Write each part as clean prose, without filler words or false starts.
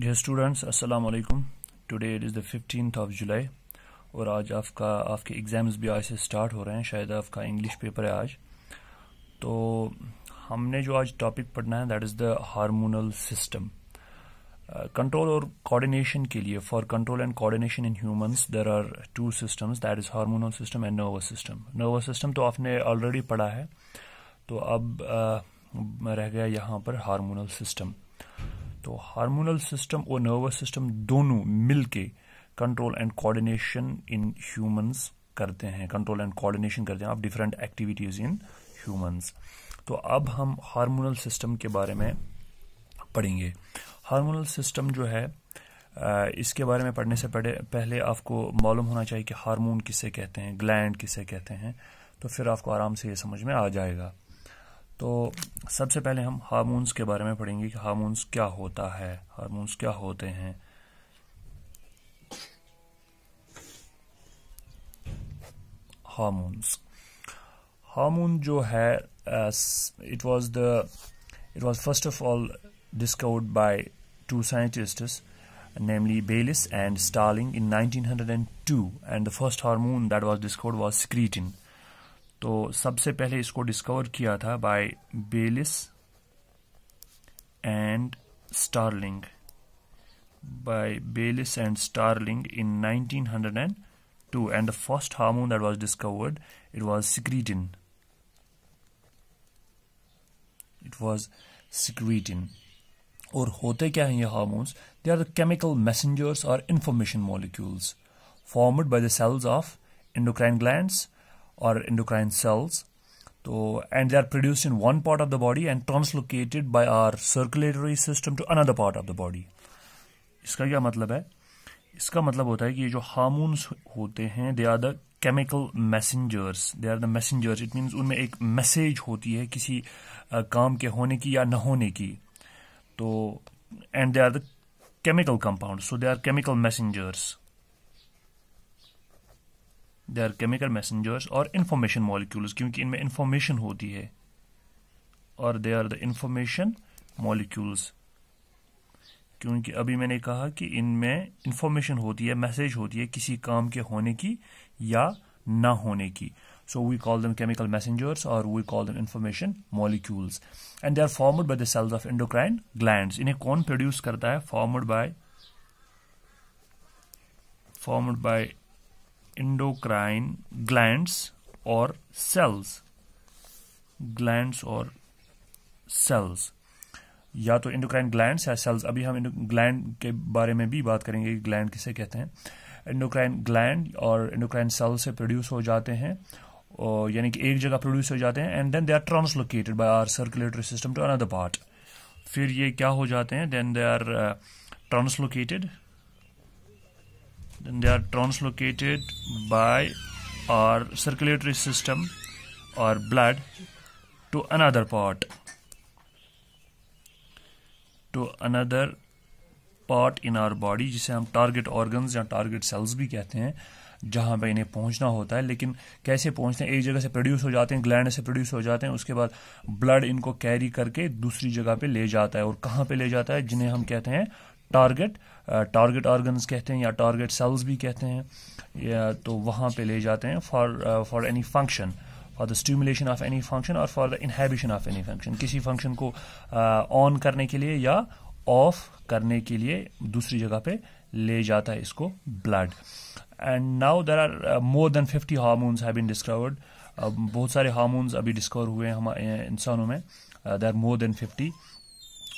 Dear students, अस्सलाम वालेकुम। Today it is the 15th of July और आज आपके एग्ज़ाम्स भी आज से स्टार्ट हो रहे हैं। शायद आपका इंग्लिश पेपर है आज। तो हमने जो आज टॉपिक पढ़ना है that is the hormonal system. Control और कोऑर्डिनेशन के लिए, for control and coordination in humans there are two systems, that is hormonal system and nervous system. Nervous system तो आपने ऑलरेडी पढ़ा है, तो अब रह गया यहाँ पर हार्मोनल सिस्टम। तो हार्मोनल सिस्टम और नर्वस सिस्टम दोनों मिलके control and coordination in humans करते हैं, कंट्रोल एंड कोऑर्डिनेशन करते हैं of different activities in humans. तो अब हम हार्मोनल सिस्टम के बारे में पढ़ेंगे। हार्मोनल सिस्टम जो है, इसके बारे में पढ़ने से पहले आपको मालूम होना चाहिए कि हार्मोन किसे कहते हैं, ग्लैंड किसे कहते हैं, तो फिर आपको आराम से ये समझ में आ जाएगा। तो सबसे पहले हम हार्मोन्स के बारे में पढ़ेंगे कि हार्मोन्स क्या होता है, हार्मोन्स क्या होते हैं। हार्मोन जो है, it was first of all discovered by two scientists, namely Bayliss and Starling in 1902, and the first hormone that was discovered was secretin. तो सबसे पहले इसको डिस्कवर किया था by Bayliss and Starling, in 1902, and the first hormone that was discovered, it was secretin. और होते क्या हैं ये hormones? They are the chemical messengers or information molecules formed by the cells of endocrine glands or endocrine cells. And they are produced in one part of the body and translocated by our circulatory system to another part of the body. इसका क्या मतलब है? इसका मतलब होता है कि ये जो हार्मोन्स होते हैं, they are the chemical messengers. They are the messengers. It means उनमें एक मैसेज होती है किसी काम के होने की या न होने की। तो and they are the chemical compounds. So they are chemical messengers. They are chemical messengers और information molecules, क्योंकि इनमें information होती है, और they are the information molecules, क्योंकि अभी मैंने कहा कि इनमें information होती है, मैसेज होती है किसी काम के होने की या ना होने की। So we call them chemical messengers or we call them information molecules, and they are formed by the cells of endocrine glands. इन्हें कौन produce करता है? Formed by endocrine glands or cells, या तो endocrine glands या cells। अभी हम gland के बारे में भी बात करेंगे कि gland किसे कहते हैं। endocrine gland और endocrine cells से produce हो जाते हैं, और यानी कि एक जगह produce हो जाते हैं, and then they are translocated by our circulatory system to another part. फिर ये क्या हो जाते हैं? then they are translated by our circulatory system or blood to another part in our body, जिसे हम टारगेट ऑर्गन्स या टारगेट सेल्स भी कहते हैं, जहां पे इन्हें पहुंचना होता है। लेकिन कैसे पहुंचते हैं? एक जगह से प्रोड्यूस हो जाते हैं, ग्लैंड से प्रोड्यूस हो जाते हैं, उसके बाद ब्लड इनको कैरी करके दूसरी जगह पे ले जाता है। और कहां पे ले जाता है? जिन्हें हम कहते हैं टारगेट ऑर्गन्स कहते हैं या टारगेट सेल्स भी कहते हैं, या तो वहां पे ले जाते हैं for any function, for the stimulation of any function और for the inhibition of any function. किसी फंक्शन को ऑन करने के लिए या ऑफ करने के लिए दूसरी जगह पे ले जाता है इसको blood. And now there are more than 50 hormones have been discovered. बहुत सारे हार्मोन्स अभी डिस्कवर हुए हैं हमारे इंसानों में। There are more than 50।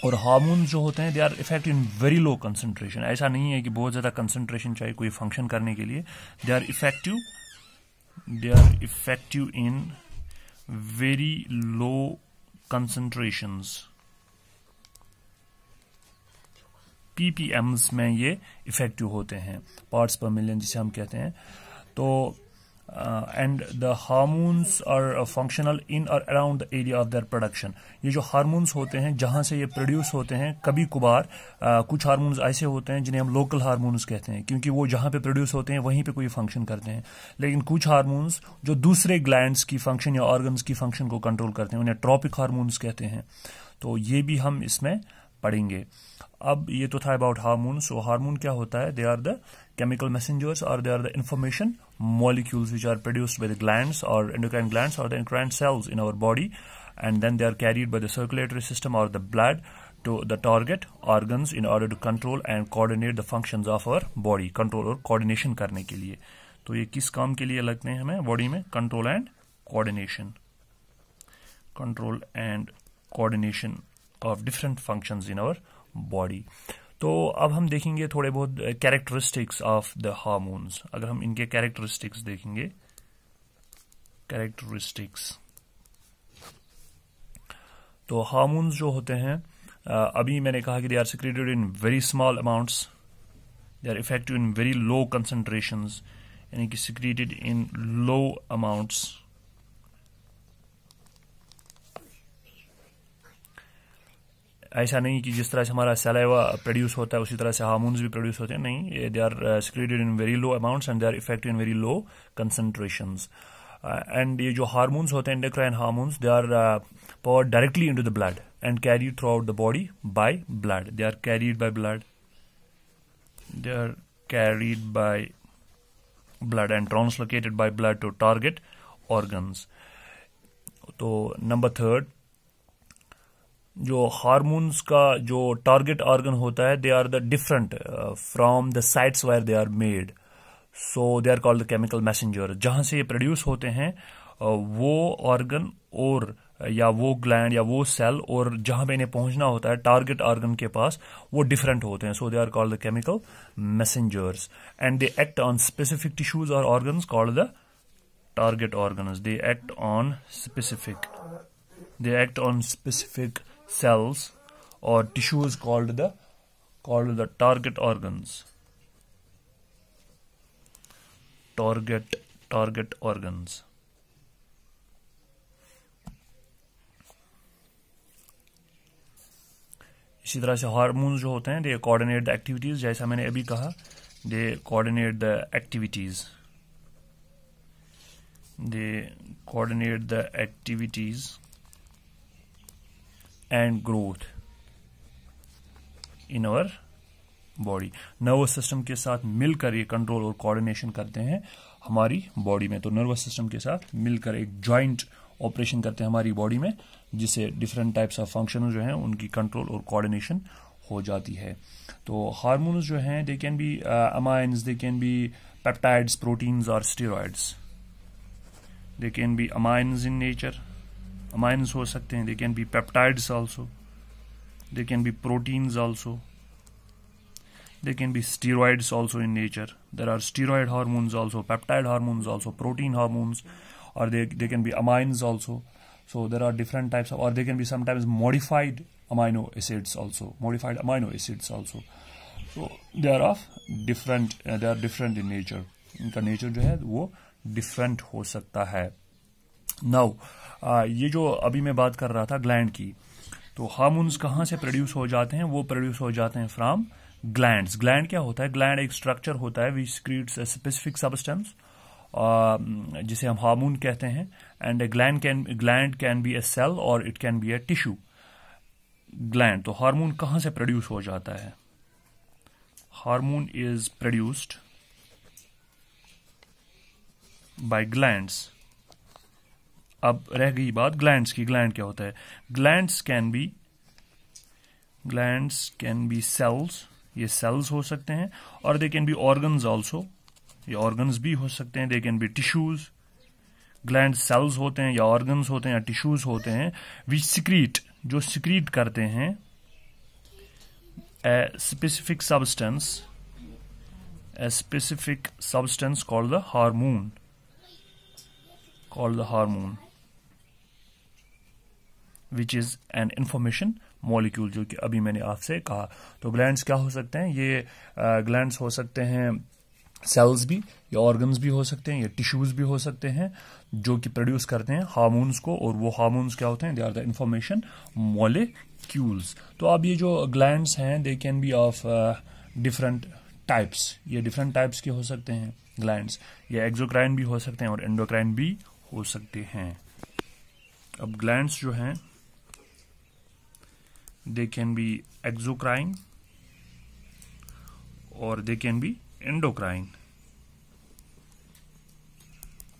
और हार्मोन्स जो होते हैं, they are effective in very low concentration. ऐसा नहीं है कि बहुत ज़्यादा कंसंट्रेशन चाहिए कोई फंक्शन करने के लिए। They are effective in very low concentrations, ppms में ये इफेक्टिव होते हैं, पार्ट्स पर मिलियन जिसे हम कहते हैं। तो and the hormones are functional in or around the area of their production. ये जो हार्मोन्स होते हैं जहां से ये प्रोड्यूस होते हैं, कभी कभार कुछ हार्मोन्स ऐसे होते हैं जिन्हें हम लोकल हार्मोन्स कहते हैं, क्योंकि वो जहां पे प्रोड्यूस होते हैं वहीं पे कोई फंक्शन करते हैं। लेकिन कुछ हार्मोन्स जो दूसरे ग्लैंड्स की फंक्शन या ऑर्गन्स की फंक्शन को कंट्रोल करते हैं, उन्हें ट्रॉपिक हार्मोन्स कहते हैं। तो ये भी हम इसमें पढ़ेंगे। अब ये तो था अबाउट हार्मोन। सो हार्मोन क्या होता है? They are the chemical messengers, or they are the information molecules which are produced by the glands or endocrine glands or the endocrine cells in our body, and then they are carried by the circulatory system or the blood to the target organs in order to control and coordinate the functions of our body, control और coordination करने के लिए। तो ये किस काम के लिए लगते हैं हमें बॉडी में? Control and coordination, control and coordination of different functions in our body. तो अब हम देखेंगे थोड़े बहुत कैरेक्टरिस्टिक्स ऑफ द हार्मोन्स। अगर हम इनके कैरेक्टरिस्टिक्स देखेंगे, कैरेक्टरिस्टिक्स, तो हार्मोन्स जो होते हैं, अभी मैंने कहा कि they are secreted in very small amounts, they are effective in very low concentrations, यानी कि सिक्रेटेड इन लो अमाउंट्स। ऐसा नहीं कि जिस तरह से हमारा सलाइवा प्रोड्यूस होता है उसी तरह से हार्मोन्स भी प्रोड्यूस होते हैं, नहीं, they are secreted in very low amounts and they are effective in very low concentrations. And ये जो हार्मोन्स होते हैं, endocrine hormones, they are poured directly into the blood and carried throughout the body by blood. They are carried by blood. They are carried by blood and translocated by blood to target organs. तो number third, जो हार्मोन्स का जो target organ होता है, they are the different from the sites where they are made, so they are called the chemical messenger. जहां से ये प्रोड्यूस होते हैं वो ऑर्गन और या वो ग्लैंड या वो सेल और जहां पे इन्हें पहुंचना होता है टारगेट ऑर्गन के पास, वो डिफरेंट होते हैं। So they are called the chemical messengers and they act on specific tissues और organs called the target organs. They act on specific cells or tissues called the target organs. Target organs. इसी तरह से hormones जो होते हैं, दे coordinate the activities, जैसा मैंने अभी कहा, they coordinate the activities, and growth in our body. Nervous system के साथ मिलकर ये कंट्रोल और कोऑर्डिनेशन करते हैं हमारी बॉडी में। तो नर्वस सिस्टम के साथ मिलकर एक जॉइंट ऑपरेशन करते हैं हमारी बॉडी में, जिससे डिफरेंट टाइप्स ऑफ फंक्शन जो हैं उनकी कंट्रोल और कोऑर्डिनेशन हो जाती है। तो हार्मोन्स जो हैं, they can be amines, they can be peptides, proteins और steroids. They can be amines in nature, amines हो सकते हैं, they can be peptides also, they can be proteins also, they can be steroids also in nature. There are steroid hormones also, peptide hormones also, protein hormones, or they can be amines also. So there are different types of, or they can be sometimes modified amino acids also. So they are of different, they are different in nature. इनका nature जो है वो different हो सकता है। Now ये जो अभी मैं बात कर रहा था ग्लैंड की, तो हार्मोन्स कहाँ से प्रोड्यूस हो जाते हैं? वो प्रोड्यूस हो जाते हैं फ्रॉम ग्लैंड्स। ग्लैंड क्या होता है? ग्लैंड एक स्ट्रक्चर होता है which secretes a specific substance, जिसे हम हार्मोन कहते हैं। And gland can be a cell और it can be a tissue. Gland, तो हार्मोन कहाँ से प्रोड्यूस हो जाता है? Hormone is produced by glands. अब रह गई बात ग्लैंड्स की। ग्लैंड क्या होता है? ग्लैंड्स कैन बी सेल्स, ये सेल्स हो सकते हैं, और दे कैन बी ऑर्गन्स ऑल्सो, ये ऑर्गन्स भी हो सकते हैं। They can B tissues. Gland sales होते हैं या ऑर्गन्स होते हैं या टिश्यूज होते हैं विच सिक्रीट, जो सिक्रीट करते हैं a specific substance called the hormone, which is an information molecule, जो कि अभी मैंने आपसे कहा। तो ग्लैंड्स क्या हो सकते हैं? ये ग्लैंड्स हो सकते हैं सेल्स भी, या ऑर्गन्स भी हो सकते हैं, या टिश्यूज भी हो सकते हैं, जो कि प्रोड्यूस करते हैं हार्मोन्स को। और वो हार्मोन्स क्या होते हैं? They are the information molecules. तो अब ये जो ग्लैंड्स हैं, they can be of different types. ये डिफरेंट टाइप्स के हो सकते हैं ग्लैंड्स। ये एक्सोक्राइन भी हो सकते हैं और एंडोक्राइन भी हो सकते हैं। अब ग्लैंड्स जो हैं, they can be exocrine or they can be endocrine.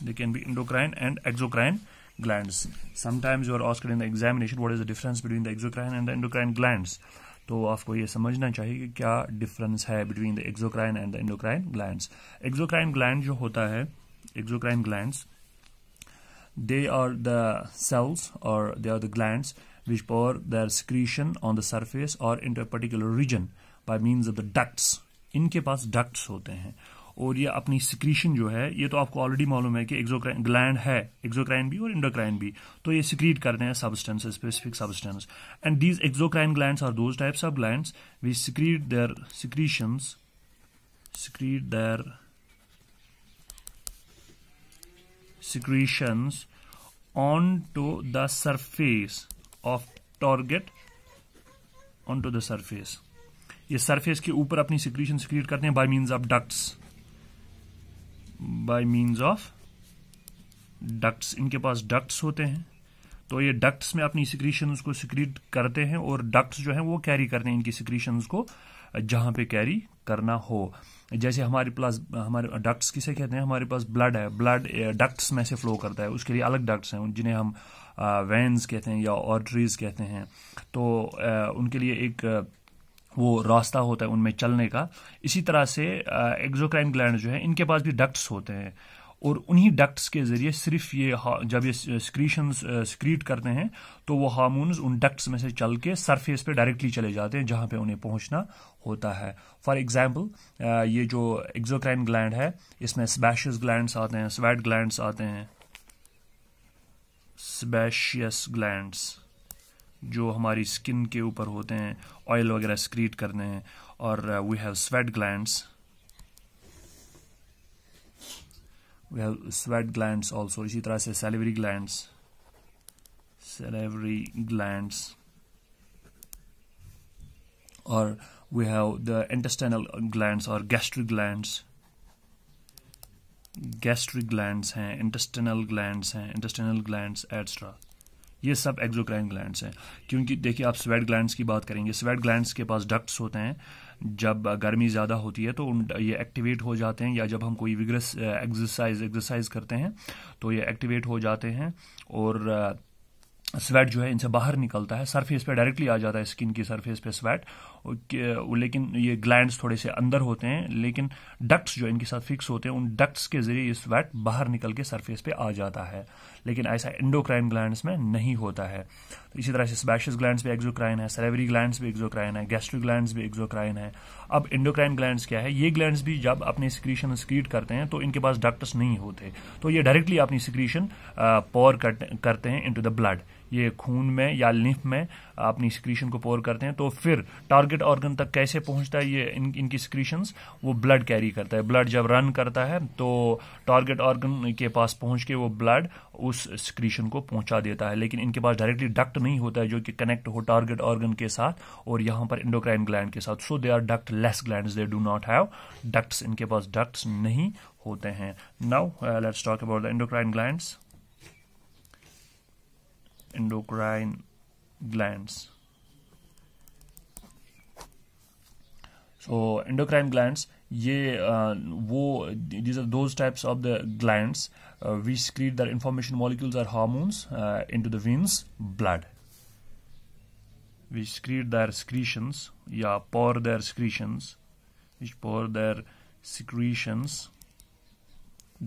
They can be endocrine and exocrine glands. Sometimes you are asked in the examination what is the difference between the exocrine and the endocrine glands. तो आपको ये समझना चाहिए कि क्या difference है between the exocrine and the endocrine glands. Exocrine gland जो होता है, exocrine glands, they are the cells or they are the glands which pour their secretion on the surface or into a particular region by means of the ducts. इनके पास ducts होते हैं और ये अपनी secretion जो है, ये तो आपको ऑलरेडी मालूम है कि एक्सोक्राइन ग्लैंड है, एक्सोक्राइन भी और एंडोक्राइन भी, तो ये सिक्रीट करते हैं substance, specific substance. And these exocrine glands are those types of glands which secrete their secretions onto the surface of target, onto the surface. ये सरफेस के ऊपर अपनी सिक्रीशन सिक्रीट करते हैं bye means of ducts, bye means of ducts. इनके पास ducts होते हैं, तो ये डक्ट्स में अपनी सिक्रीशंस को सिक्रीट करते हैं और डक्ट्स जो हैं वो कैरी करते हैं इनकी सिक्रीशंस को जहां पे कैरी करना हो. जैसे हमारे पास, हमारे डक्ट्स किसे कहते हैं, हमारे पास ब्लड है, ब्लड डक्ट्स में से फ्लो करता है, उसके लिए अलग डक्ट्स हैं जिन्हें हम वेन्स कहते हैं या आर्टरीज कहते हैं. तो उनके लिए एक वो रास्ता होता है उनमें चलने का. इसी तरह से एक्सोक्राइन ग्लैंड जो है इनके पास भी डक्ट्स होते हैं और उन्हीं डक्ट्स के जरिए सिर्फ ये जब ये सिक्रीशंस सिक्रीट करते हैं तो वो हार्मोन्स उन डक्ट्स में से चल के सरफेस पे डायरेक्टली चले जाते हैं जहां पे उन्हें पहुंचना होता है. फॉर एग्जांपल ये जो एक्सोक्राइन ग्लैंड है इसमें सेबेशियस ग्लैंड्स आते हैं, स्वेट ग्लैंड्स आते हैं, सेबेशियस ग्लैंड्स जो हमारी स्किन के ऊपर होते हैं, ऑयल वगैरह सिक्रीट करते हैं. और we have sweat glands, we have sweat glands also. इसी तरह से salivary glands, और we have the intestinal glands or gastric glands हैं, intestinal glands etc. ये सब एक्सोक्राइन ग्लैंड्स हैं. क्योंकि देखिए आप स्वेट ग्लैंड्स की बात करेंगे, स्वेट ग्लैंड्स के पास डक्ट्स होते हैं. जब गर्मी ज़्यादा होती है तो ये एक्टिवेट हो जाते हैं, या जब हम कोई विगरस एक्सरसाइज करते हैं तो ये एक्टिवेट हो जाते हैं और स्वेट जो है इनसे बाहर निकलता है, सरफेस पे डायरेक्टली आ जाता है, स्किन की सरफेस पे स्वेट. लेकिन ये ग्लैंड्स थोड़े से अंदर होते हैं, लेकिन डक्ट्स जो इनके साथ फिक्स होते हैं, उन डक्ट्स के जरिए ये स्वेट बाहर निकल के सरफेस पे आ जाता है. लेकिन ऐसा एंडोक्राइन ग्लैंड्स में नहीं होता है. तो इसी तरह से सेबेशियस ग्लैंड्स भी एक्सोक्राइन है, सैलिवरी ग्लैंड्स भी एक्सोक्राइन है, गैस्ट्रिक ग्लैंड्स भी एक्सोक्राइन है. अब एंडोक्राइन ग्लैंड्स क्या है, ये ग्लैंड्स भी जब अपनी सिक्रीशन सिक्रीट करते हैं तो इनके पास डक्ट्स नहीं होते, तो ये डायरेक्टली अपनी सिक्रीशन पोर करते हैं इनटू द ब्लड. ये खून में या लिम्फ में अपनी सिक्रीशन को पोर करते हैं. तो फिर टारगेट ऑर्गन तक कैसे पहुंचता है ये इनकी सिक्रीशंस, वो ब्लड कैरी करता है. ब्लड जब रन करता है तो टारगेट ऑर्गन के पास पहुंच के वो ब्लड उस सिक्रीशन को पहुंचा देता है. लेकिन इनके पास डायरेक्टली डक्ट नहीं होता है जो कि कनेक्ट हो टारगेट ऑर्गन के साथ और यहाँ पर एंडोक्राइन ग्लैंड के साथ. So they are ductless glands, they do not have ducts. इनके पास डक्ट्स नहीं होते हैं. Now let's talk about the endocrine glands. Endocrine glands. So endocrine glands, ये these are those types of the glands which secrete their information molecules or hormones into the veins blood. Which secrete their secretions, pour their secretions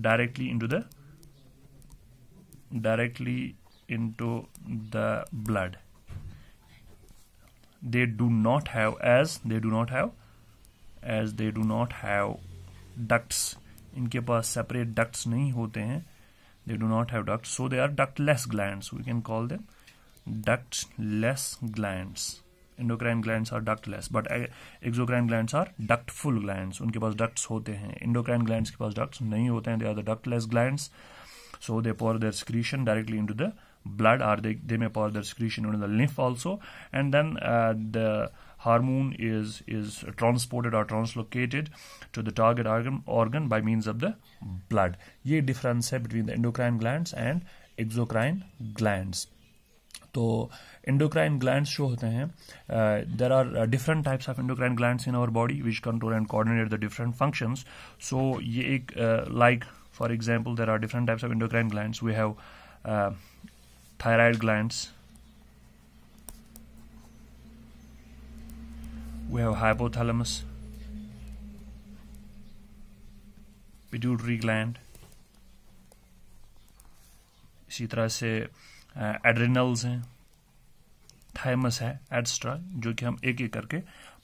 directly into the blood. They do not have ducts. इनके पास separate ducts नहीं होते हैं. They do not have ducts, so they are ductless glands. We can call them ductless glands. Endocrine glands are ductless, but exocrine glands are ductful glands. उनके पास ducts होते हैं. Endocrine glands के पास ducts नहीं होते हैं. They are the ductless glands. So they pour their secretion directly into the blood, or they may pour their secretion into the lymph also, and then the hormone is transported or translocated to the target organ by means of the blood. ये difference है between the endocrine glands and exocrine glands. तो endocrine glands जो होते हैं, there are different types of endocrine glands in our body which control and coordinate the different functions. So ये एक like for example there are different types of endocrine glands. We have thyroid glands, we have hypothalamus, pituitary gland, इसी तरह से एड्रिनल्स हैं, thymus है, एट्स्ट्रा, जो कि हम एक एक करके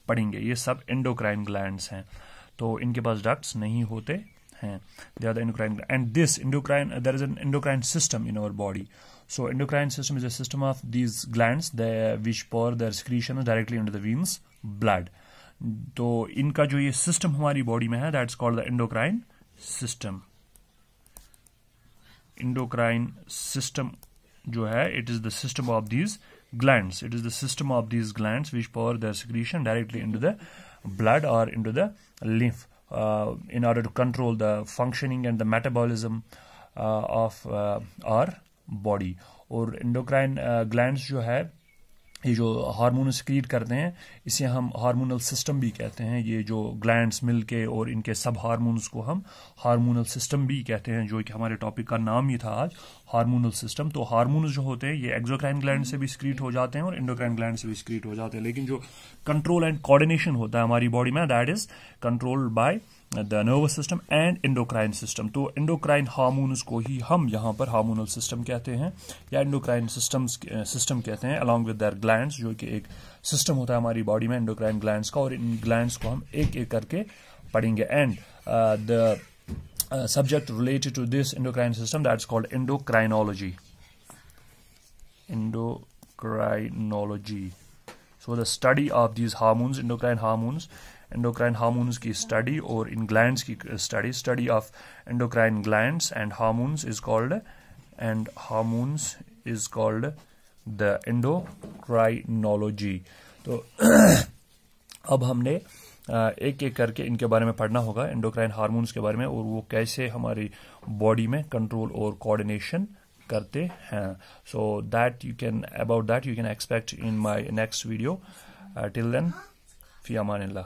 पढ़ेंगे. ये सब एंडोक्राइन ग्लैंड्स हैं. तो इनके पास डक्ट्स नहीं होते हैं. They are the endocrine, and this endocrine, there is an endocrine system in our body. So endocrine system is a system of these glands which pour their secretion directly into the veins blood. तो इनका जो ये system हमारी body में है, that's called the endocrine system. Endocrine system जो है, it is the system of these glands. It is the system of these glands which pour their secretion directly into the blood or into the lymph in order to control the functioning and the metabolism of our body. और endocrine glands जो है, ये जो hormone secrete करते हैं, इसे हम hormonal system भी कहते हैं. ये जो ग्लैंड्स मिलके और इनके सब हार्मोन्स को हम हार्मोनल सिस्टम भी कहते हैं, जो कि हमारे टॉपिक का नाम ही था आज, हार्मोनल सिस्टम. तो हार्मोन्स जो होते हैं ये एक्सोक्राइन ग्लैंड से भी सिक्रीट हो जाते हैं और एंडोक्राइन ग्लैंड से भी सिक्रीट हो जाते हैं. लेकिन जो कंट्रोल एंड कोऑर्डिनेशन होता है हमारी बॉडी में, that is controlled by the nervous system and endocrine system. तो एंडोक्राइन हार्मोन्स को ही हम यहाँ पर हार्मोनल सिस्टम कहते हैं या एंडोक्राइन सिस्टम कहते हैं, अलॉन्ग विद देयर ग्लैंड्स, जो कि एक सिस्टम होता है हमारी बॉडी में एंडोक्राइन ग्लैंड्स का. और इन ग्लैंड्स को हम एक एक करके पढ़ेंगे. And the subject related to this endocrine system, that's called endocrinology. So the study of these hormones, endocrine hormones की study और in glands की study of endocrine glands and hormones is called the endocrinology. तो अब हमने एक एक करके इनके बारे में पढ़ना होगा, एंडोक्राइन हार्मोन्स के बारे में, और वो कैसे हमारी बॉडी में कंट्रोल और कोऑर्डिनेशन करते हैं. So that you can expect in my next video. Till then, फी अमानिल्लाह.